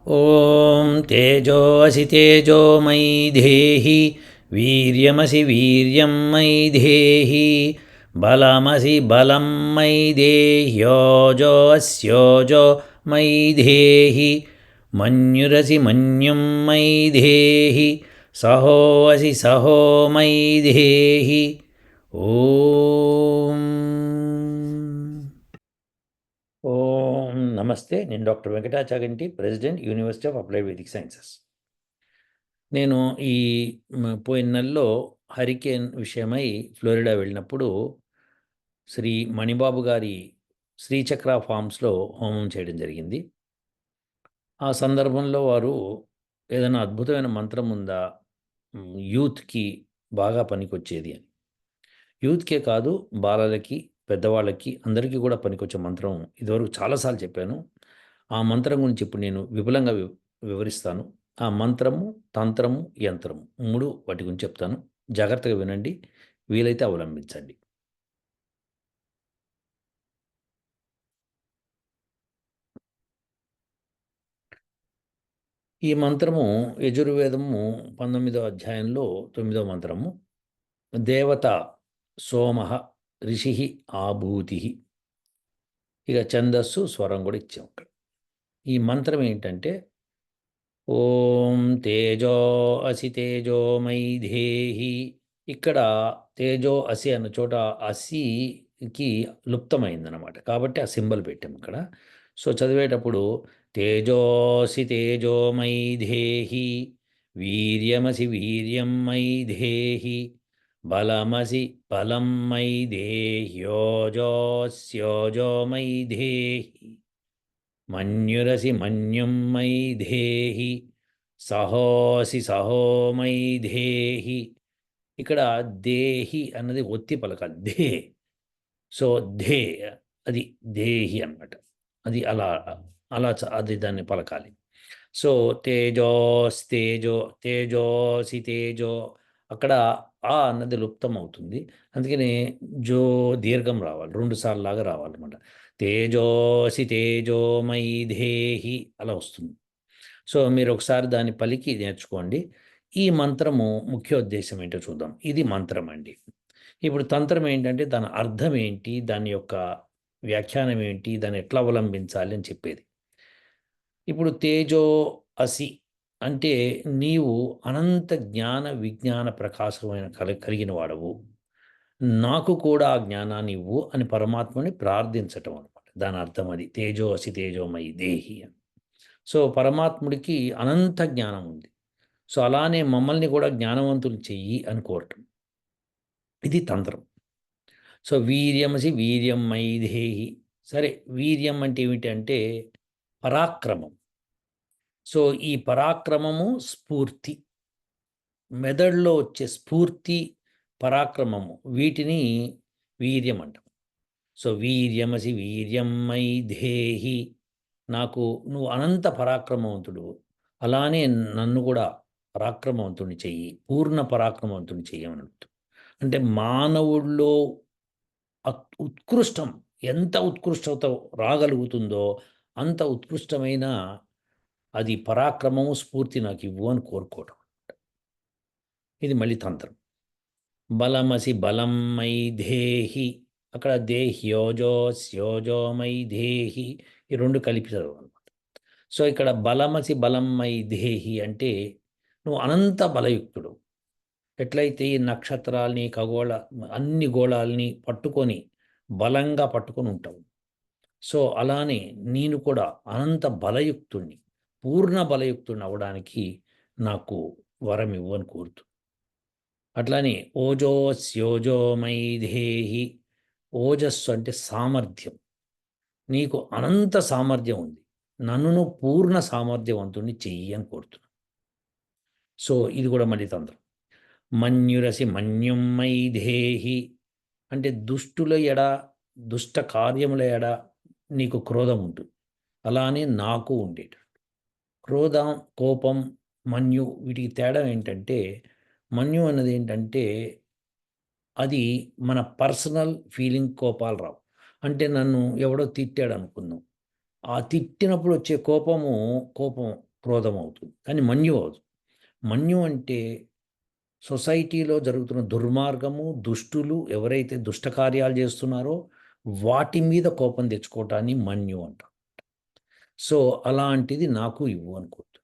ॐ तेजोऽसि तेजोमयि देहि वीर्यमसि वीर्यं मयि देहि बलमसि बलं मयि देह्योजोऽस्योजो मयि देहि मन्युरसि मन्युं मयि देहि सहोऽसि सहो मयि देहि ॐ ఓం నమస్తే. నేను doctor Venkata Chaganti, president, university of applied Vedic sciences. నేను ఈ పోయిన నెలలో హరికేన్ విషయమై ఫ్లోరిడా వెళ్ళినప్పుడు శ్రీ మణిబాబు గారి శ్రీచక్ర ఫార్మ్స్లో హోమం చేయడం జరిగింది. ఆ సందర్భంలో వారు ఏదైనా అద్భుతమైన మంత్రం ఉందా యూత్కి బాగా పనికొచ్చేది అని. యూత్కే కాదు, బాలలకి, పెద్దవాళ్ళకి అందరికీ కూడా పనికొచ్చే మంత్రం ఇదివరకు చాలాసార్లు చెప్పాను. ఆ మంత్రం గురించి ఇప్పుడు నేను విపులంగా వివరిస్తాను. ఆ మంత్రము, తంత్రము, యంత్రము 3 వాటి గురించి చెప్తాను. జాగ్రత్తగా వినండి. వీలైతే అవలంబించండి. ఈ మంత్రము యజుర్వేదము 19వ అధ్యాయంలో 9వ మంత్రము. దేవత సోమః ఋషిః ఆభూతిః. ఇక ఛందస్సు, స్వరం కూడా ఇచ్చాం అక్కడ. ఈ మంత్రం ఏంటంటే ఓం తేజో అసి తేజోమయి ధేహి. ఇక్కడ తేజో అసి అన్న చోట అసికి లుప్తమైందనమాట. కాబట్టి ఆ సింబల్ పెట్టాం ఇక్కడ. సో చదివేటప్పుడు తేజోసి తేజోమయి ధేహి వీర్యమసి వీర్యం మయి ధేహి బలమసి బలం మయి దేహ్యోజోస్యోజో మయి ధేహి మన్యురసి మన్యుం మయి ధేహి సహోసి సహో మయి ధేహి. ఇక్కడ దేహి అన్నది ఒత్తి పలకాలి. సో ధే అది దేహి అన్నమాట. అది అలా అలా అది దాన్ని పలకాలి. సో తేజోస్తేజో తేజోసి తేజో అక్కడ ఆ అన్నది లుప్తం అవుతుంది. అందుకని జో దీర్ఘం రావాలి, 2 సార్లు లాగా రావాలన్నమాట. తేజోసి తేజోమయి ధేహి అలా వస్తుంది. సో మీరు ఒకసారి దాన్ని పలికి నేర్చుకోండి. ఈ మంత్రము ముఖ్యోద్దేశం ఏంటో చూద్దాం. ఇది మంత్రం అండి. ఇప్పుడు తంత్రం ఏంటంటే దాని అర్థం ఏంటి, దాని యొక్క వ్యాఖ్యానం ఏంటి, దాన్ని ఎట్లా అవలంబించాలి అని చెప్పేది. ఇప్పుడు తేజో అసి అంటే నీవు అనంత జ్ఞాన విజ్ఞాన ప్రకాశమైన కలిగిన వాడవు, నాకు కూడా ఆ జ్ఞానాన్ని ఇవ్వు అని పరమాత్మని ప్రార్థించటం అనమాట. దాని అర్థం అది తేజో అసి తేజోమయి దేహి అని. సో పరమాత్ముడికి అనంత జ్ఞానం ఉంది. సో అలానే మమ్మల్ని కూడా జ్ఞానవంతులు చెయ్యి అని కోరటం. ఇది తంత్రం. సో వీర్యమసి వీర్యం మయి దేహి. సరే, వీర్యం అంటే ఏమిటంటే పరాక్రమం. సో ఈ పరాక్రమము స్ఫూర్తి, మెదడులో వచ్చే స్ఫూర్తి, పరాక్రమము వీటిని వీర్యం అంటాం. సో వీర్యమసి వీర్యం మయి దేహి. నాకు నువ్వు అనంత పరాక్రమవంతుడు, అలానే నన్ను కూడా పరాక్రమవంతుని చెయ్యి, పూర్ణ పరాక్రమవంతుని చెయ్యమని అడుగుతాం. అంటే మానవుల్లో ఉత్కృష్టం ఎంత ఉత్కృష్టత రాగలుగుతుందో అంత ఉత్కృష్టమైన అది పరాక్రమము, స్ఫూర్తి నాకు ఇవ్వు అని కోరుకోవటం. ఇది మళ్ళీ తంత్రం. బలమసి బలం మై దేహి. అక్కడ దేహ్యోజో స్యోజో మై దేహి, ఈ 2 కలిపి చదవాలన్నమాట. సో ఇక్కడ బలమసి బలం మై దేహి అంటే నువ్వు అనంత బలయుక్తుడు. ఎట్లయితే ఈ నక్షత్రాల్ని, ఖగోళ అన్ని గోళాల్ని పట్టుకొని బలంగా పట్టుకొని ఉంటావు. సో అలానే నేను కూడా అనంత బలయుక్తుణ్ణి, పూర్ణ బలయుక్తుడిని అవ్వడానికి నాకు వరం ఇవ్వు అని కోరుతూ. అట్లానే ఓజోస్యోజోమై దేహి. ఓజస్సు అంటే సామర్థ్యం. నీకు అనంత సామర్థ్యం ఉంది, నన్ను నువ్వు పూర్ణ సామర్థ్యవంతుణ్ణి చెయ్యి అని కోరుతున్నాను. సో ఇది కూడా మళ్ళీ తంత్రం. మన్యురసి మన్యుం మై దేహి అంటే దుష్టుల ఎడ, దుష్ట కార్యముల ఎడ నీకు క్రోధం ఉంటుంది. అలానే నాకు ఉండేటట్టు. క్రోధం, కోపం, మన్యు వీటికి తేడా ఏంటంటే మన్యు అన్నది ఏంటంటే అది మన పర్సనల్ ఫీలింగ్, కోపాలు రావు. అంటే నన్ను ఎవడో తిట్టాడు అనుకుందాం. ఆ తిట్టినప్పుడు వచ్చే కోపం క్రోధం అవుతుంది, కానీ మన్యు అవుతుంది. మన్యు అంటే సొసైటీలో జరుగుతున్న దుర్మార్గము, దుష్టులు ఎవరైతే దుష్ట కార్యాలు చేస్తున్నారో వాటి మీద కోపం తెచ్చుకోవటాన్ని మన్యు అంటారు. సో అలాంటిది నాకు ఇవ్వు అనుకోవద్దు.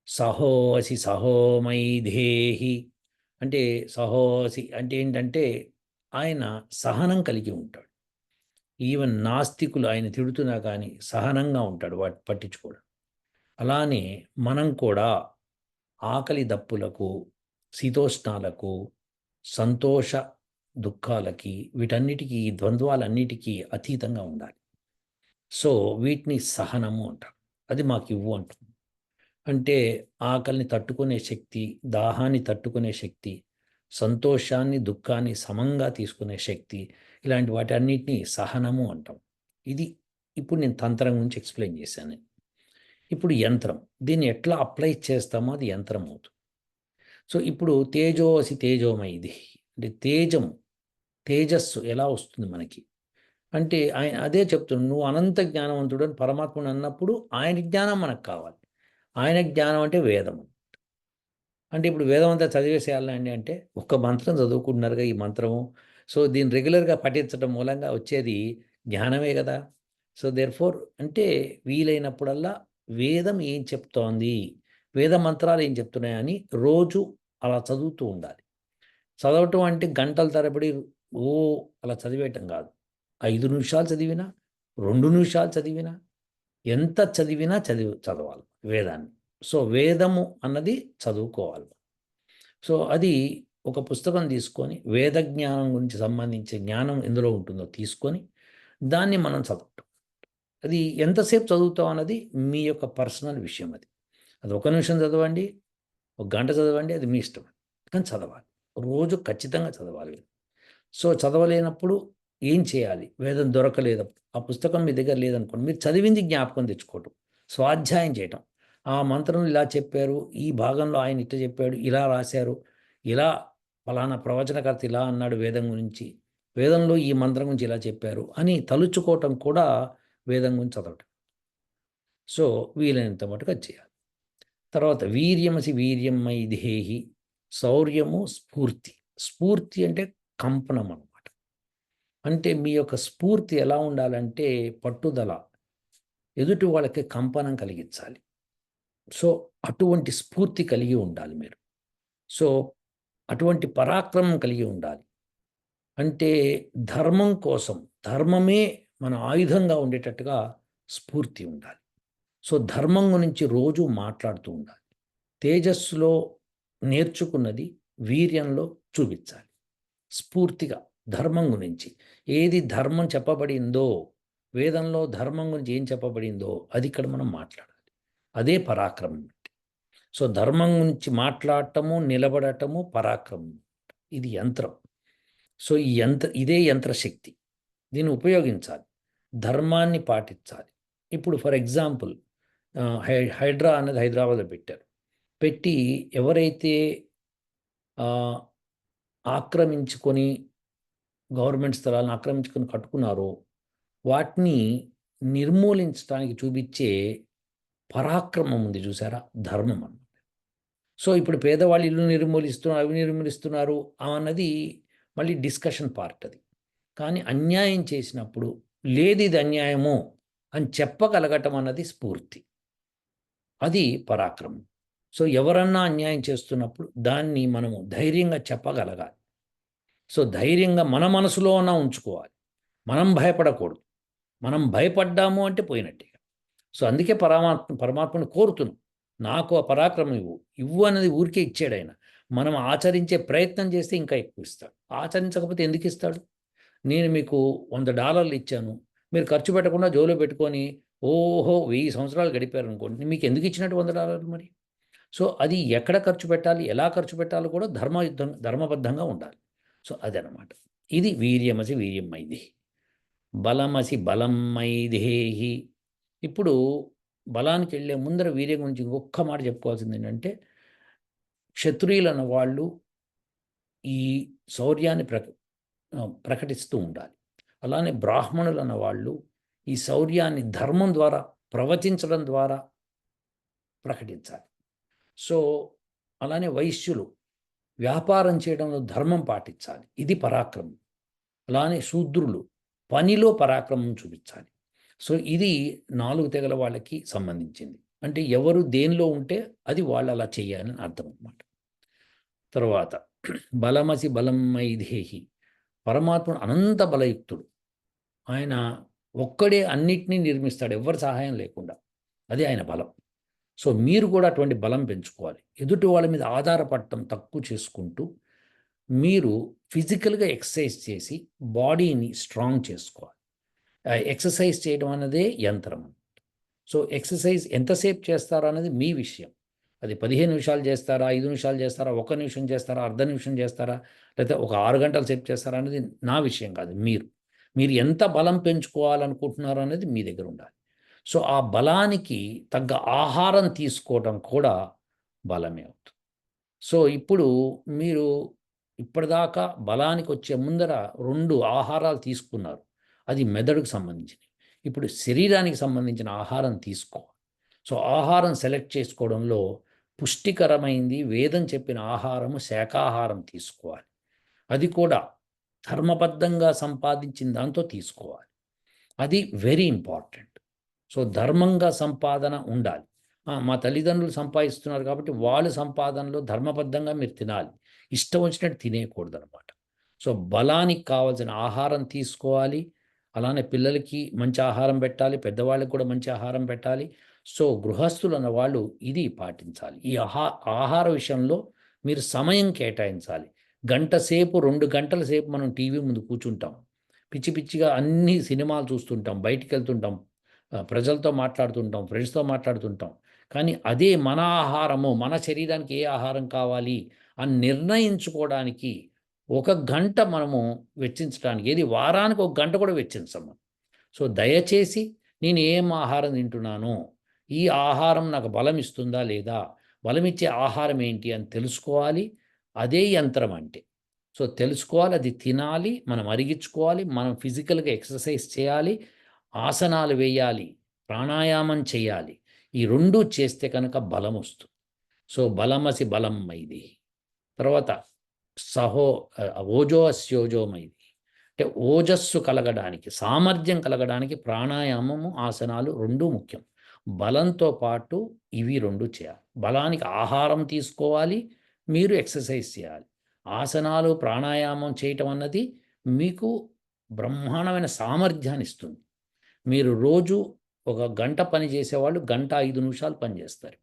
సహోసి సహోమైధేహి అంటే సహోసి అంటే ఏంటంటే ఆయన సహనం కలిగి ఉంటాడు. ఈవెన్ నాస్తికులు ఆయన తిడుతున్నా కానీ సహనంగా ఉంటాడు, వాటి పట్టించుకోవడం. అలానే మనం కూడా ఆకలి దప్పులకు, శీతోష్ణాలకు, సంతోష దుఃఖాలకి, వీటన్నిటికీ, ఈ ద్వంద్వాలన్నిటికీ అతీతంగా ఉండాలి. సో వీటిని సహనము అంటారు. అది మాకు ఇవ్వు అంటుంది. అంటే ఆకలిని తట్టుకునే శక్తి, దాహాన్ని తట్టుకునే శక్తి, సంతోషాన్ని దుఃఖాన్ని సమంగా తీసుకునే శక్తి, ఇలాంటి వాటన్నిటిని సహనము అంటాం. ఇది ఇప్పుడు నేను తంత్రం గురించి ఎక్స్ప్లెయిన్ చేశాను. ఇప్పుడు యంత్రం, దీన్ని ఎట్లా అప్లై చేస్తామో అది యంత్రం అవుతుంది. సో ఇప్పుడు తేజోసి తేజోమయిది అంటే తేజస్సు ఎలా వస్తుంది మనకి అంటే ఆయన అదే చెప్తున్నాడు, నువ్వు అనంత జ్ఞానవంతుడు అని పరమాత్ముడు అన్నప్పుడు ఆయన జ్ఞానం మనకు కావాలి. ఆయన జ్ఞానం అంటే వేదం. అంటే ఇప్పుడు వేదం అంతా చదివేసేయాలండి అంటే ఒక్క మంత్రం చదువుకుంటున్నారుగా ఈ మంత్రము. సో దీన్ని రెగ్యులర్గా పఠించడం మూలంగా వచ్చేది జ్ఞానమే కదా. సో దేర్ఫోర్ అంటే వీలైనప్పుడల్లా వేదం ఏం చెప్తోంది, వేద మంత్రాలు ఏం చెప్తున్నాయని రోజు అలా చదువుతూ ఉండాలి. చదవటం అంటే గంటల తరబడి ఓ అలా చదివేయటం కాదు. 5 నిమిషాలు చదివినా, 2 నిమిషాలు చదివినా, ఎంత చదివినా చదవాలి వేదాన్ని. సో వేదము అన్నది చదువుకోవాలి. సో అది ఒక పుస్తకం తీసుకొని వేద జ్ఞానం గురించి సంబంధించే జ్ఞానం ఎందులో ఉంటుందో తీసుకొని దాన్ని మనం చదవటం. అది ఎంతసేపు చదువుతాం అన్నది మీ యొక్క పర్సనల్ విషయం. అది 1 నిమిషం చదవండి, 1 గంట చదవండి, అది మీ ఇష్టం. కానీ చదవాలి. రోజు ఖచ్చితంగా చదవాలి. సో చదవలేనప్పుడు ఏం చేయాలి? వేదం దొరకలేదు, ఆ పుస్తకం మీ దగ్గర లేదనుకోండి, మీరు చదివింది జ్ఞాపకం తెచ్చుకోవటం, స్వాధ్యాయం చేయటం. ఆ మంత్రం ఇలా చెప్పారు, ఈ భాగంలో ఆయన ఇట్లా చెప్పాడు, ఇలా రాశారు, ఇలా ఫలానా ప్రవచనకర్త ఇలా అన్నాడు వేదం గురించి, వేదంలో ఈ మంత్రం గురించి ఇలా చెప్పారు అని తలుచుకోవటం కూడా వేదం గురించి చదవటం. సో వీలైనంత మటుకు అది చేయాలి. తర్వాత వీర్యమసి వీర్యమైదేహి, శౌర్యము స్ఫూర్తి. స్ఫూర్తి అంటే కంపనం అనమాట. అంటే మీ యొక్క స్ఫూర్తి ఎలా ఉండాలంటే పట్టుదల, ఎదుటి వాళ్ళకి కంపనం కలిగించాలి. సో అటువంటి స్ఫూర్తి కలిగి ఉండాలి మీరు. సో అటువంటి పరాక్రమం కలిగి ఉండాలి. అంటే ధర్మం కోసం, ధర్మమే మన ఆయుధంగా ఉండేటట్టుగా స్ఫూర్తి ఉండాలి. సో ధర్మం గురించి రోజు మాట్లాడుతూ ఉండాలి. తేజస్సులో నేర్చుకున్నది వీర్యంలో చూపించాలి. స్ఫూర్తిగా ధర్మం గురించి ఏది ధర్మం చెప్పబడిందో, వేదంలో ధర్మం గురించి ఏం చెప్పబడిందో అది ఇక్కడ మనం మాట్లాడాలి. అదే పరాక్రమం. సో ధర్మం గురించి మాట్లాడటము, నిలబడటము పరాక్రమం. ఇది యంత్రం. సో ఇదే యంత్రశక్తి. దీన్ని ఉపయోగించాలి, ధర్మాన్ని పాటించాలి. ఇప్పుడు ఫర్ ఎగ్జాంపుల్ హైడ్రా అనేది హైదరాబాద్లో పెట్టారు. పెట్టి ఎవరైతే ఆక్రమించుకొని గవర్నమెంట్ స్థలాలను ఆక్రమించుకొని కట్టుకున్నారో వాటిని నిర్మూలించడానికి చూపించే పరాక్రమం ఉంది చూసారా, ధర్మం అన్నమాట. సో ఇప్పుడు పేదవాళ్ళు ఇల్లు నిర్మూలిస్తున్నారు, అవి నిర్మూలిస్తున్నారు అన్నది మళ్ళీ డిస్కషన్ పార్ట్ అది. కానీ అన్యాయం చేసినప్పుడు లేదు ఇది అన్యాయము అని చెప్పగలగటం అన్నది స్ఫూర్తి, అది పరాక్రమం. సో ఎవరన్నా అన్యాయం చేస్తున్నప్పుడు దాన్ని మనము ధైర్యంగా చెప్పగలగాలి. సో ధైర్యంగా మన మనసులోన ఉంచుకోవాలి. మనం భయపడకూడదు. మనం భయపడ్డాము అంటే పోయినట్టే. సో అందుకే పరమాత్మను కోరుతున్నాం, నాకు ఆ పరాక్రమం ఇవ్వు అన్నది ఊరికే ఇచ్చాడు ఆయన. మనం ఆచరించే ప్రయత్నం చేస్తే ఇంకా ఎక్కువ ఇస్తాడు. ఆచరించకపోతే ఎందుకు ఇస్తాడు? నేను మీకు $100 ఇచ్చాను, మీరు ఖర్చు పెట్టకుండా జోలో పెట్టుకొని ఓహో 1000 సంవత్సరాలు గడిపారనుకోండి, మీకు ఎందుకు ఇచ్చినట్టు $100 మరి? సో అది ఎక్కడ ఖర్చు పెట్టాలి, ఎలా ఖర్చు పెట్టాలో కూడా ధర్మబద్ధంగా ఉండాలి. సో అదనమాట. ఇది వీర్యమసి వీర్యమైది, బలమసి బలం మైదేహి. ఇప్పుడు బలానికి వెళ్ళే ముందర వీర్యం గురించి ఇంకొక మాట చెప్పుకోవాల్సింది ఏంటంటే, క్షత్రియులు అన్న వాళ్ళు ఈ శౌర్యాన్ని ప్రకటిస్తూ ఉండాలి. అలానే బ్రాహ్మణులు అన్న వాళ్ళు ఈ శౌర్యాన్ని ధర్మం ద్వారా ప్రవచించడం ద్వారా ప్రకటించాలి. సో అలానే వైశ్యులు వ్యాపారం చేయడంలో ధర్మం పాటించాలి, ఇది పరాక్రమం. అలానే శూద్రులు పనిలో పరాక్రమం చూపించాలి. సో ఇది 4 తెగల వాళ్ళకి సంబంధించింది. అంటే ఎవరు దేనిలో ఉంటే అది వాళ్ళు అలా చేయాలని అర్థం అన్నమాట. తర్వాత బలమసి బలం మైదేహి, పరమాత్ముడు అనంత బలయుక్తుడు. ఆయన ఒక్కడే అన్నిటినీ నిర్మిస్తాడు, ఎవ్వరి సహాయం లేకుండా. అది ఆయన బలం. సో మీరు కూడా అటువంటి బలం పెంచుకోవాలి. ఎదుటి వాళ్ళ మీద ఆధారపడటం తక్కువ చేసుకుంటూ మీరు ఫిజికల్గా ఎక్సర్సైజ్ చేసి బాడీని స్ట్రాంగ్ చేసుకోవాలి. ఎక్సర్సైజ్ చేయడం అన్నదే యంత్రం. సో ఎక్సర్సైజ్ ఎంతసేపు చేస్తారో అనేది మీ విషయం. అది 15 నిమిషాలు చేస్తారా, 5 నిమిషాలు చేస్తారా, 1 నిమిషం చేస్తారా, అర్ధ నిమిషం చేస్తారా, లేకపోతే ఒక 6 గంటల సేపు చేస్తారా అనేది నా విషయం కాదు. మీరు ఎంత బలం పెంచుకోవాలనుకుంటున్నారో అనేది మీ దగ్గర ఉండాలి. సో ఆ బలానికి తగ్గ ఆహారం తీసుకోవడం కూడా బలమే అవుతుంది. సో ఇప్పుడు మీరు ఇప్పటిదాకా బలానికి వచ్చే ముందర 2 ఆహారాలు తీసుకున్నారు, అది మెదడుకు సంబంధించినవి. ఇప్పుడు శరీరానికి సంబంధించిన ఆహారం తీసుకోవాలి. సో ఆహారం సెలెక్ట్ చేసుకోవడంలో పుష్టికరమైంది వేదం చెప్పిన ఆహారము శాకాహారం తీసుకోవాలి. అది కూడా ధర్మబద్ధంగా సంపాదించిన దాంతో తీసుకోవాలి. అది వెరీ ఇంపార్టెంట్. సో ధర్మంగా సంపాదన ఉండాలి. మా తల్లిదండ్రులు సంపాదిస్తున్నారు కాబట్టి వాళ్ళ సంపాదనలో ధర్మబద్ధంగా మీరు తినాలి, ఇష్టం వచ్చినట్టు తినేయకూడదనమాట. సో బలానికి కావాల్సిన ఆహారం తీసుకోవాలి. అలానే పిల్లలకి మంచి ఆహారం పెట్టాలి, పెద్దవాళ్ళకి కూడా మంచి ఆహారం పెట్టాలి. సో గృహస్థులు అన్న వాళ్ళు ఇది పాటించాలి. ఈ ఆహార విషయంలో మీరు సమయం కేటాయించాలి. గంట సేపు 2 గంటల సేపు మనం టీవీ ముందు కూర్చుంటాం, పిచ్చి పిచ్చిగా అన్ని సినిమాలు చూస్తుంటాం, బయటికి వెళ్తుంటాం, ప్రజలతో మాట్లాడుతుంటాం, ఫ్రెండ్స్తో మాట్లాడుతుంటాం. కానీ అదే మన ఆహారము, మన శరీరానికి ఏ ఆహారం కావాలి అని నిర్ణయించుకోవడానికి 1 గంట మనము వెచ్చించడానికి, ఏది వారానికి 1 గంట కూడా వెచ్చించము. సో దయచేసి నేను ఏం ఆహారం తింటున్నాను, ఈ ఆహారం నాకు బలం ఇస్తుందా లేదా, బలమిచ్చే ఆహారం ఏంటి అని తెలుసుకోవాలి. అదే యంత్రం అంటే. సో తెలుసుకోవాలి, అది తినాలి, మనం అరిగించుకోవాలి, మనం ఫిజికల్గా ఎక్సర్సైజ్ చేయాలి, ఆసనాలు వేయాలి, ప్రాణాయామం చేయాలి. ఈ 2 చేస్తే కనుక బలం వస్తుంది. సో బలమసి బలం మైది. తర్వాత ఓజో అస్యోజో మైది, అంటే ఓజస్సు కలగడానికి, సామర్థ్యం కలగడానికి ప్రాణాయామము, ఆసనాలు 2 ముఖ్యం. బలంతో పాటు ఇవి 2 చేయాలి. బలానికి ఆహారం తీసుకోవాలి, మీరు ఎక్సర్సైజ్ చేయాలి. ఆసనాలు, ప్రాణాయామం చేయటం అన్నది మీకు బ్రహ్మాండమైన సామర్థ్యాన్ని ఇస్తుంది. మీరు రోజు 1 గంట పని చేసేవాళ్ళు గంట 5 నిమిషాలు పని చేస్తారు.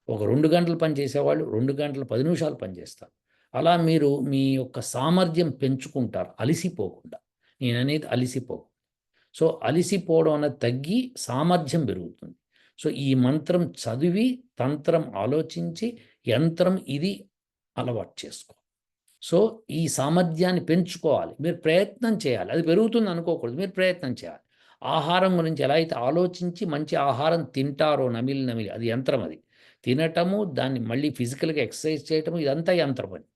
ఒక 2 గంటలు పని చేసేవాళ్ళు 2 గంటలు 10 నిమిషాలు పనిచేస్తారు. అలా మీరు మీ యొక్క సామర్థ్యం పెంచుకుంటారు అలిసిపోకుండా. నేననేది అలిసిపోకు. సో అలిసిపోవడం అనేది తగ్గి సామర్థ్యం పెరుగుతుంది. సో ఈ మంత్రం చదివి, తంత్రం ఆలోచించి, యంత్రం ఇది అలవాటు చేసుకో. సో ఈ సామర్థ్యాన్ని పెంచుకోవాలి. మీరు ప్రయత్నం చేయాలి. అది పెరుగుతుంది అనుకోకూడదు, మీరు ప్రయత్నం చేయాలి. ఆహారం గురించి ఎలా అయితే ఆలోచించి మంచి ఆహారం తింటారో నమిలి నమిలి, అది యంత్రం. అది తినటము, దాన్ని మళ్ళీ ఫిజికల్గా ఎక్సర్సైజ్ చేయటము, ఇదంతా యంత్రం పని.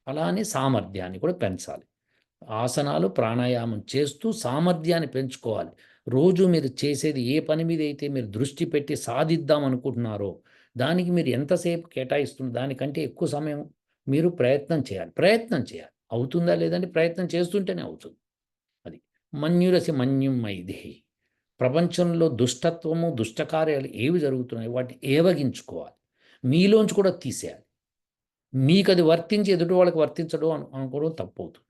అలానే సామర్థ్యాన్ని కూడా పెంచాలి. ఆసనాలు, ప్రాణాయామం చేస్తూ సామర్థ్యాన్ని పెంచుకోవాలి. రోజు మీరు చేసేది ఏ పని మీద అయితే మీరు దృష్టి పెట్టి సాధిద్దాం అనుకుంటున్నారో దానికి మీరు ఎంతసేపు కేటాయిస్తున్నారు, దానికంటే ఎక్కువ సమయం మీరు ప్రయత్నం చేయాలి. ప్రయత్నం చేయాలి. అవుతుందా లేదంటే ప్రయత్నం చేస్తుంటేనే అవుతుంది. అది మన్యురసి మన్యం మైదేహి. ప్రపంచంలో దుష్టత్వము, దుష్టకార్యాలు ఏవి జరుగుతున్నాయి వాటిని ఏవగించుకోవాలి. మీలోంచి కూడా తీసేయాలి. మీకు అది వర్తించి ఎదుటి వాళ్ళకి వర్తించడం అనుకోవడం తప్పవుతుంది.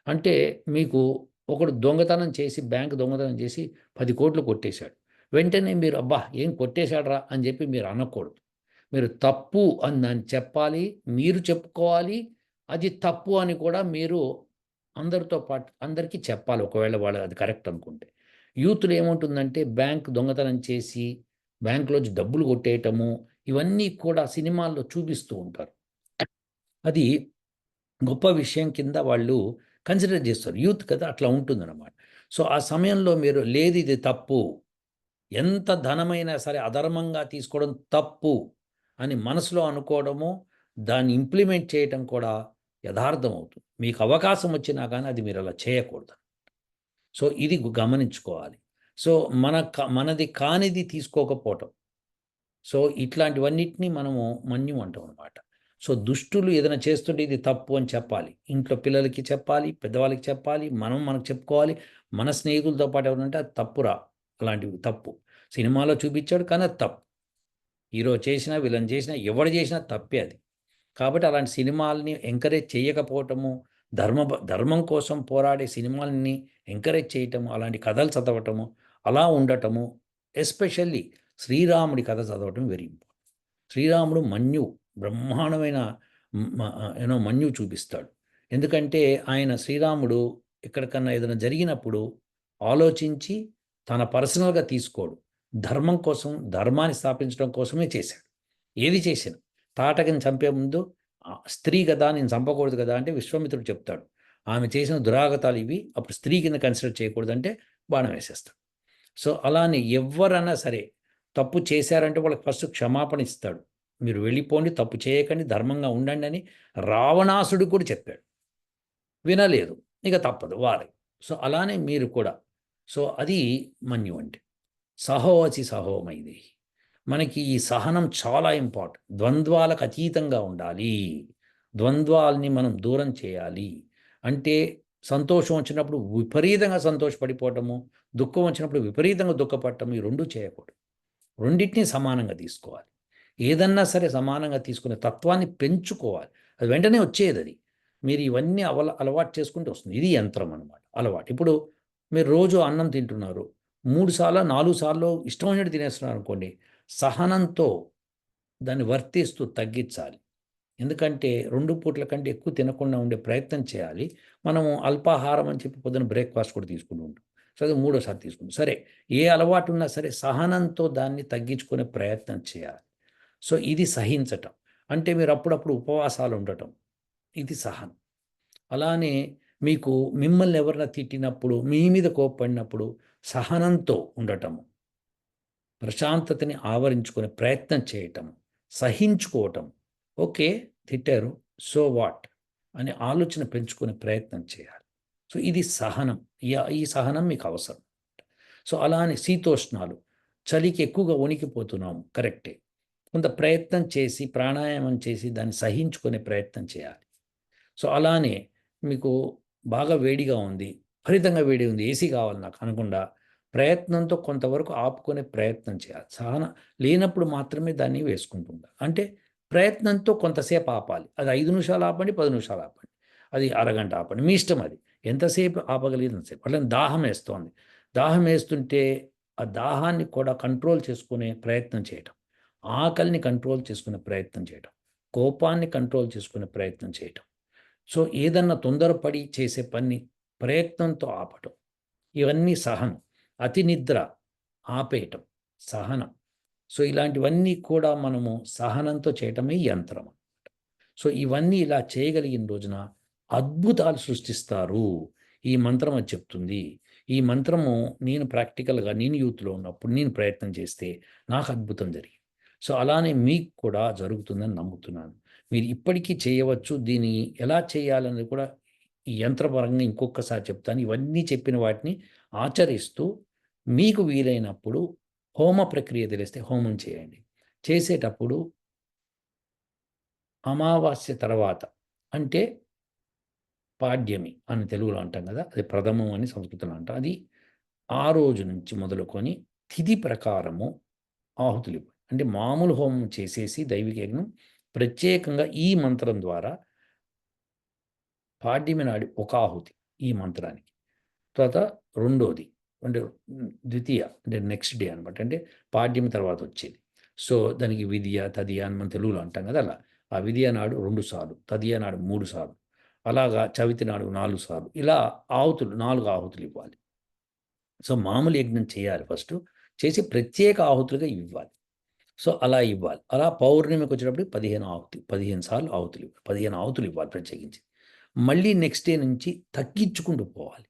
అంటే మీకు ఒకడు దొంగతనం చేసి, బ్యాంక్ దొంగతనం చేసి 10 కోట్లు కొట్టేశాడు. వెంటనే మీరు అబ్బా ఏం కొట్టేశాడురా అని చెప్పి మీరు అనకూడదు. మీరు తప్పు అని దాన్ని చెప్పాలి, మీరు చెప్పుకోవాలి. అది తప్పు అని కూడా మీరు అందరితో పాటు అందరికీ చెప్పాలి, ఒకవేళ వాళ్ళు అది కరెక్ట్ అనుకుంటే. యూత్‌లో ఏముంటుందంటే బ్యాంక్ దొంగతనం చేసి, బ్యాంక్‌లోంచి డబ్బులు కొట్టేయటము, ఇవన్నీ కూడా సినిమాల్లో చూపిస్తూ ఉంటారు. అది గొప్ప విషయం కింద వాళ్ళు కన్సిడర్ చేస్తారు. యూత్ కదా, అట్లా ఉంటుందన్నమాట. సో ఆ సమయంలో మీరు లేదు ఇది తప్పు, ఎంత ధనమైనా సరే అధర్మంగా తీసుకోవడం తప్పు అని మనసులో అనుకోవడము, దాన్ని ఇంప్లిమెంట్ చేయటం కూడా యథార్థం అవుతుంది. మీకు అవకాశం వచ్చినా కానీ అది మీరు అలా చేయకూడదు. సో ఇది గమనించుకోవాలి. సో మనది కానిది తీసుకోకపోవటం, సో ఇట్లాంటివన్నిటిని మనము మన్యం అంటాం అనమాట. సో దుష్టులు ఏదైనా చేస్తుంటే ఇది తప్పు అని చెప్పాలి. ఇంట్లో పిల్లలకి చెప్పాలి, పెద్దవాళ్ళకి చెప్పాలి, మనం మనకు చెప్పుకోవాలి. మన స్నేహితులతో పాటు ఎవరంటే అది తప్పురా, అలాంటివి తప్పు. సినిమాలో చూపించాడు కానీ అది తప్పు. హీరో చేసినా, విలన్ చేసినా, ఎవడు చేసినా తప్పే అది. కాబట్టి అలాంటి సినిమాలని ఎంకరేజ్ చేయకపోవటము, ధర్మం కోసం పోరాడే సినిమాలని ఎంకరేజ్ చేయటము, అలాంటి కథలు చదవటము, అలా ఉండటము, ఎస్పెషల్లీ శ్రీరాముడి కథ చదవటం వెరీ ఇంపార్టెంట్. శ్రీరాముడు మన్యువు, బ్రహ్మాండమైన మన్యువు చూపిస్తాడు. ఎందుకంటే ఆయన శ్రీరాముడు ఎక్కడికన్నా ఏదైనా జరిగినప్పుడు ఆలోచించి తన పర్సనల్గా తీసుకోడు. ధర్మం కోసం, ధర్మాన్ని స్థాపించడం కోసమే చేశాడు. ఏది చేసినా తాటకిని చంపే ముందు స్త్రీ కదా, నేను చంపకూడదు కదా అంటే విశ్వామిత్రుడు చెప్తాడు, ఆమె చేసిన దురాగతాలు ఇవి, అప్పుడు స్త్రీ కింద కన్సిడర్ చేయకూడదంటే బాణం వేసేస్తాడు. సో అలానే ఎవరన్నా సరే తప్పు చేశారంటే వాళ్ళకి ఫస్ట్ క్షమాపణ ఇస్తాడు. మీరు వెళ్ళిపోండి, తప్పు చేయకండి, ధర్మంగా ఉండండి అని రావణాసుడు కూడా చెప్పాడు. వినలేదు, ఇక తప్పదు వారే. సో అలానే మీరు కూడా. సో అది మన్యు అంటే. సహోవచి సహోమైదేహి. మనకి ఈ సహనం చాలా ఇంపార్టెంట్. ద్వంద్వాలకు అతీతంగా ఉండాలి. ద్వంద్వాల్ని మనం దూరం చేయాలి. అంటే సంతోషం వచ్చినప్పుడు విపరీతంగా సంతోషపడిపోవటము, దుఃఖం వచ్చినప్పుడు విపరీతంగా దుఃఖపడటం, ఈ రెండు చేయకూడదు. రెండింటినీ సమానంగా తీసుకోవాలి. ఏదన్నా సరే సమానంగా తీసుకునే తత్వాన్ని పెంచుకోవాలి. అది వెంటనే వచ్చేది అది. మీరు ఇవన్నీ అలవాటు చేసుకుంటూ వస్తుంది. ఇది యంత్రం అనమాట, అలవాటు. ఇప్పుడు మీరు రోజు అన్నం తింటున్నారు, 3 సార్లు 4 సార్లు ఇష్టం వచ్చినట్టు తినేస్తున్నారు అనుకోండి, సహనంతో దాన్ని వర్తిస్తూ తగ్గించాలి. ఎందుకంటే 2 పూట్ల కంటే ఎక్కువ తినకుండా ఉండే ప్రయత్నం చేయాలి. మనము అల్పాహారం అని చెప్పి పొద్దున బ్రేక్‌ఫాస్ట్ కూడా తీసుకుంటూ ఉంటాం. సో అది మూడోసారి తీసుకుంటాం. సరే, ఏ అలవాటు ఉన్నా సరే సహనంతో దాన్ని తగ్గించుకునే ప్రయత్నం చేయాలి. సో ఇది సహించటం. అంటే మీరు అప్పుడప్పుడు ఉపవాసాలు ఉండటం. ఇది సహనం. అలానే మీకు మిమ్మల్ని ఎవరైనా తిట్టినప్పుడు, మీ మీద కోప్పడినప్పుడు సహనంతో ఉండటము, ప్రశాంతతని ఆవరించుకునే ప్రయత్నం చేయటం, సహించుకోవటం. ఓకే, తిట్టారు, సో వాట్ అనే ఆలోచన పెంచుకునే ప్రయత్నం చేయాలి. సో ఇది సహనం. ఈ సహనం మీకు అవసరం. సో అలానే శీతోష్ణాలు, చలికి ఎక్కువగా వణికిపోతున్నాము, కరెక్టే. కొంత ప్రయత్నం చేసి, ప్రాణాయామం చేసి దాన్ని సహించుకునే ప్రయత్నం చేయాలి. సో అలానే మీకు బాగా వేడిగా ఉంది, విపరీతంగా వేడి ఉంది, ఏసీ కావాలి నాకు అనకుండా ప్రయత్నంతో కొంతవరకు ఆపుకునే ప్రయత్నం చేయాలి. సహన లేనప్పుడు మాత్రమే దాన్ని వేసుకుంటూ ఉండాలి. అంటే ప్రయత్నంతో కొంతసేపు ఆపాలి. అది 5 నిమిషాలు ఆపండి, 10 నిమిషాలు ఆపండి, అది అరగంట ఆపండి, మీ ఇష్టం అది. ఎంతసేపు ఆపగలిగితే అంతసేపు. అట్లనే దాహం వేస్తోంది, దాహం వేస్తుంటే ఆ దాహాన్ని కూడా కంట్రోల్ చేసుకునే ప్రయత్నం చేయటం, ఆకలిని కంట్రోల్ చేసుకునే ప్రయత్నం చేయటం, కోపాన్ని కంట్రోల్ చేసుకునే ప్రయత్నం చేయటం. సో ఏదన్నా తొందరపడి చేసే పని ప్రయత్నంతో ఆపటం, ఇవన్నీ సహనం. అతి నిద్ర ఆపేయటం సహనం. సో ఇలాంటివన్నీ కూడా మనము సహనంతో చేయటమే యంత్రం. సో ఇవన్నీ ఇలా చేయగలిగిన రోజున అద్భుతాలు సృష్టిస్తారు. ఈ మంత్రం అది చెప్తుంది. ఈ మంత్రము నేను ప్రాక్టికల్‌గా నేను యూత్‌లో ఉన్నప్పుడు నేను ప్రయత్నం చేస్తే నాకు అద్భుతం జరిగింది. సో అలానే మీకు కూడా జరుగుతుందని నమ్ముతున్నాను. మీరు ఇప్పటికీ చేయవచ్చు. దీన్ని ఎలా చేయాలనేది కూడా ఈ యంత్రపరంగా ఇంకొకసారి చెప్తాను. ఇవన్నీ చెప్పిన వాటిని ఆచరిస్తూ మీకు వీలైనప్పుడు హోమ ప్రక్రియ తెలిస్తే హోమం చేయండి. చేసేటప్పుడు అమావాస్య తర్వాత, అంటే పాడ్యమి అని తెలుగులో అంటాం కదా, అది ప్రథమం అని సంస్కృతంలో అంటాం. అది ఆ రోజు నుంచి మొదలుకొని తిథి ప్రకారము ఆహుతులివ్వండి. అంటే మామూలు హోమం చేసేసి దైవిక యజ్ఞం, ప్రత్యేకంగా ఈ మంత్రం ద్వారా పాడ్యమి నాడు ఒక ఆహుతి ఈ మంత్రానికి. తర్వాత రెండోది అంటే ద్వితీయ అంటే నెక్స్ట్ డే అనమాట. అంటే పాడ్యమి తర్వాత వచ్చేది. సో దానికి విధియ, తదియ అని మనం తెలుగులో అంటాం కదా అలా. ఆ విధియ నాడు 2 సార్లు, తదియ నాడు 3 సార్లు, అలాగా చవితి నాడు 4 సార్లు, ఇలా ఆహుతులు 4 ఆహుతులు ఇవ్వాలి. సో మామూలు యజ్ఞం చేయాలి ఫస్టు. చేసి ప్రత్యేక ఆహుతులుగా ఇవ్వాలి. సో అలా ఇవ్వాలి. అలా పౌర్ణమికొచ్చేటప్పటికి 15 సార్లు ఆహుతులు ఇవ్వాలి. 15 ఆహుతులు ఇవ్వాలి ప్రత్యేకించి. మళ్ళీ నెక్స్ట్ డే నుంచి తగ్గించుకుంటూ పోవాలి.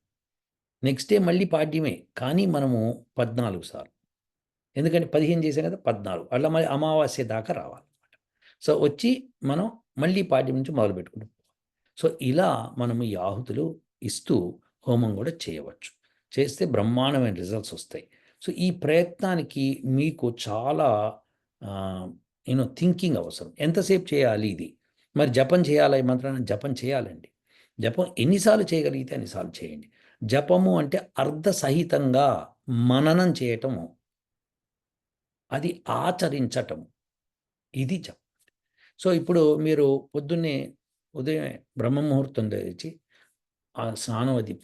నెక్స్ట్ డే మళ్ళీ పాడ్యమే. కానీ మనము 14 సార్లు. ఎందుకంటే 15 చేసాం కదా! 14 అట్లా మళ్ళీ అమావాస్య దాకా రావాలన్నమాట. సో వచ్చి మనం మళ్ళీ పాడ్యం నుంచి మొదలుపెట్టుకుంటూ పోవాలి. సో ఇలా మనము ఈ ఆహుతులు ఇస్తూ హోమం కూడా చేయవచ్చు. చేస్తే బ్రహ్మాండమైన రిజల్ట్స్ వస్తాయి. సో ఈ ప్రయత్నానికి మీకు చాలా థింకింగ్ అవసరం. ఎంతసేపు చేయాలి ఇది? మరి జపం చేయాలా ఈ మంత్రాన్ని? జపం చేయాలండి. జపం ఎన్నిసార్లు చేయగలిగితే అన్నిసార్లు చేయండి. జపము అంటే అర్ధసహితంగా మననం చేయటము, అది ఆచరించటం, ఇది జపం. సో ఇప్పుడు మీరు పొద్దున్నే ఉదయం బ్రహ్మముహూర్తం లేచి ఆ స్నానం అది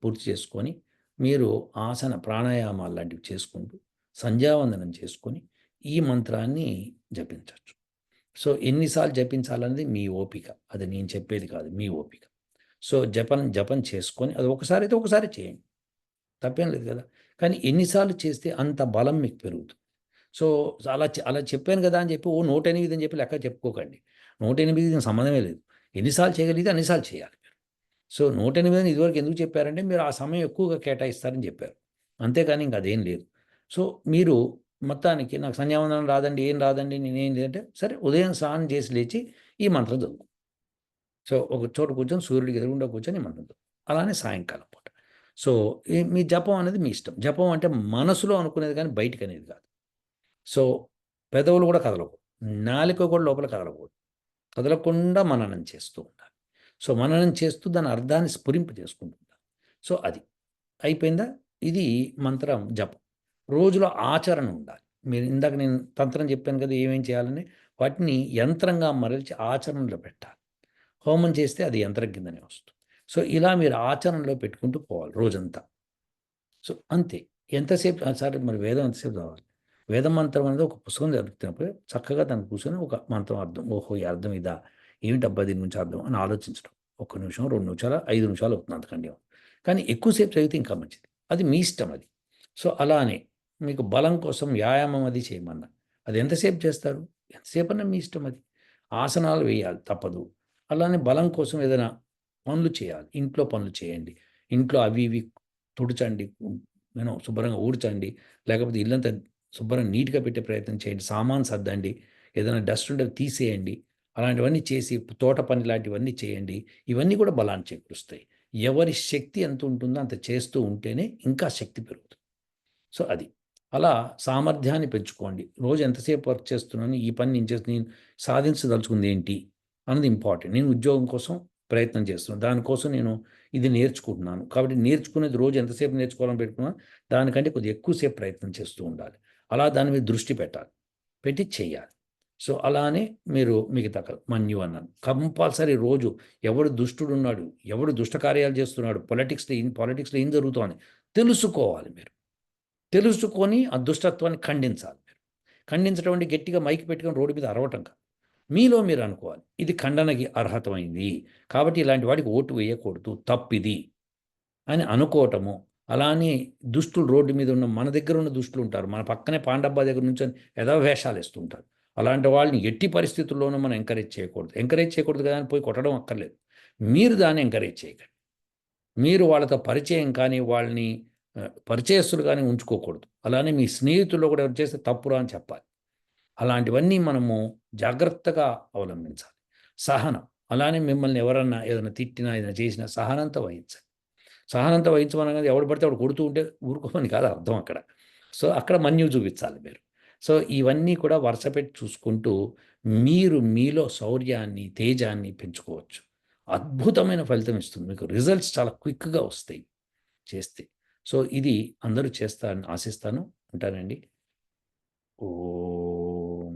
పూర్తి చేసుకొని మీరు ఆసన ప్రాణాయామాలు లాంటివి చేసుకుంటూ సంధ్యావందనం చేసుకొని ఈ మంత్రాన్ని జపించవచ్చు. సో ఎన్నిసార్లు జపించాలన్నది మీ ఓపిక, అది నేను చెప్పేది కాదు, మీ ఓపిక. సో జపం చేసుకొని అది ఒకసారి అయితే ఒకసారి చేయండి, తప్పేం లేదు కదా. కానీ ఎన్నిసార్లు చేస్తే అంత బలం మీకు పెరుగుతుంది. సో అలా చెప్పాను కదా అని చెప్పి 108 అని చెప్పి లెక్క చెప్పుకోకండి. 108కి సంబంధమే లేదు. ఎన్నిసార్లు చేయగలిగితే అన్నిసార్లు చేయాలి మీరు. సో 108 అని ఇదివరకు ఎందుకు చెప్పారంటే మీరు ఆ సమయం ఎక్కువగా కేటాయిస్తారని చెప్పారు. అంతేగాని ఇంక అదేం లేదు. సో మీరు మొత్తానికి నాకు సంధ్యావందనం రాదండి, ఏం రాదండి, నేనేం లేదంటే సరే ఉదయం స్నానం చేసి లేచి ఈ మంత్రం చదువు. సో ఒక చోట కూర్చొని సూర్యుడికి ఎదురుగుండా కూర్చొని ఈ మంత్రం చదువు. అలానే సాయంకాలం పూట. సో మీ జపం అనేది మీ ఇష్టం. జపం అంటే మనసులో అనుకునేది కానీ బయటికి అనేది కాదు. సో పెదవులు కూడా కదలకూడదు, నాలుక కూడా లోపల కదలకూడదు. కదలకుండా మననం చేస్తూ ఉండాలి. సో మననం చేస్తూ దాని అర్థాన్ని స్ఫురింప చేసుకుంటూ ఉండాలి. సో అది అయిపోయిందా? ఇది మంత్రం జపం. రోజులో ఆచరణ ఉండాలి. మీరు ఇందాక నేను తంత్రం చెప్పాను కదా ఏమేం చేయాలని, వాటిని యంత్రంగా మరల్చి ఆచరణలో పెట్టాలి. హోమం చేస్తే అది యంత్రం కిందనే వస్తుంది. సో ఇలా మీరు ఆచరణలో పెట్టుకుంటూ పోవాలి రోజంతా. సో అంతే. ఎంతసేపు సరే మరి వేదం ఎంతసేపు చదవాలి? వేద మంత్రం అనేది ఒక పుస్తకం చదువుతున్నప్పుడు చక్కగా దాన్ని కూర్చొని ఒక మంత్రం అర్థం, ఓహో! ఈ అర్థం ఇదా? ఏమిటబ్బా దీని నుంచి అర్థం అని ఆలోచించడం. ఒక్క నిమిషం, 2 నిమిషాలు, 5 నిమిషాలు అవుతుంది అంతకంటే ఏమో. కానీ ఎక్కువసేపు చదివితే ఇంకా మంచిది. అది మీ ఇష్టం అది. సో అలానే మీకు బలం కోసం వ్యాయామం అది చేయమన్నా, అది ఎంతసేపు చేస్తారు? ఎంతసేపన్నా మీ ఇష్టం అది. ఆసనాలు వేయాలి తప్పదు. అలానే బలం కోసం ఏదైనా పనులు చేయాలి. ఇంట్లో పనులు చేయండి. ఇంట్లో అవి ఇవి తుడచండి. శుభ్రంగా ఊడ్చండి. లేకపోతే ఇల్లంతా శుభ్రంగా నీట్‌గా పెట్టే ప్రయత్నం చేయండి. సామాను సర్దండి. ఏదైనా డస్ట్ ఉంటే తీసేయండి. అలాంటివన్నీ చేసి తోట పని లాంటివన్నీ చేయండి. ఇవన్నీ కూడా బలాన్ని చేకూరుస్తాయి. ఎవరి శక్తి ఎంత ఉంటుందో అంత చేస్తూ ఉంటేనే ఇంకా శక్తి పెరుగుతుంది. సో అది. అలా సామర్థ్యాన్ని పెంచుకోండి. రోజు ఎంతసేపు వర్క్ చేస్తున్నాను, ఈ పని నేను సాధించదలుచుకుంది ఏంటి అన్నది ఇంపార్టెంట్. నేను ఉద్యోగం కోసం ప్రయత్నం చేస్తున్నాను. దానికోసం నేను ఇది నేర్చుకుంటున్నాను. కాబట్టి నేర్చుకునేది రోజు ఎంతసేపు నేర్చుకోవాలని పెట్టుకున్నా, దానికంటే కొద్దిగా ఎక్కువ సేపు ప్రయత్నం చేస్తూ ఉండాలి. అలా దాని మీద దృష్టి పెట్టాలి. పెట్టి చేయాలి. సో అలానే మీరు మిగతా మన్యు అన్నాను. కంపల్సరీ రోజు ఎవడు దుష్టుడున్నాడు, ఎవడు దుష్ట కార్యాలు చేస్తున్నాడు, పాలిటిక్స్‌లో ఏం జరుగుతోంది తెలుసుకోవాలి మీరు. తెలుసుకొని ఆ దుష్టత్వాన్ని ఖండించాలి మీరు. ఖండించడం అంటే గట్టిగా మైక్ పెట్టుకొని రోడ్డు మీద అరవటం కాదు. మీలో మీరు అనుకోవాలి. ఇది ఖండనకి అర్హతమైంది. కాబట్టి ఇలాంటి వాడికి ఓటు వేయకూడదు. తప్పిది అని అనుకోవటము. అలా అని దుష్టులు రోడ్డు మీద ఉన్న మన దగ్గర ఉన్న దుష్టులు ఉంటారు. మన పక్కనే పాండబ్బా దగ్గర నుంచొని ఏదో వేషాలు ఏస్తూ ఉంటారు. అలాంటి వాళ్ళని ఎట్టి పరిస్థితుల్లోనూ మనం ఎంకరేజ్ చేయకూడదు. ఎంకరేజ్ చేయకూడదు కదా అని పోయి కొట్టడం అక్కర్లేదు. మీరు దాన్ని ఎంకరేజ్ చేయకండి. మీరు వాళ్ళతో పరిచయం కానీ, వాళ్ళని పరిచయస్తులు గాని ఉంచుకోకూడదు. అలానే మీ స్నేహితుల్లో కూడా ఎవరు చేస్తే తప్పురా అని చెప్పాలి. అలాంటివన్నీ మనము జాగ్రత్తగా అవలంబించాలి. సహనం. అలానే మిమ్మల్ని ఎవరన్నా ఏదైనా తిట్టినా, ఏదైనా చేసినా సహనంతో వహించండి. సహనంతో వహించమనగానే ఎవడు పడితే వాడు కొడుతూ ఉంటే ఊరుకోమని కాదు అర్థం అక్కడ. సో, అక్కడ మన్యువు చూపించాలి మీరు. సో, ఇవన్నీ కూడా వరుసపెట్టి చూసుకుంటూ మీరు మీలో శౌర్యాన్ని, తేజాన్ని పెంచుకోవచ్చు. అద్భుతమైన ఫలితం ఇస్తుంది. మీకు రిజల్ట్స్ చాలా క్విక్‌గా వస్తాయి చేస్తే. సో, ఇది అందరూ చేస్తారని ఆశిస్తాను. ఉంటానండి. ఓహ్!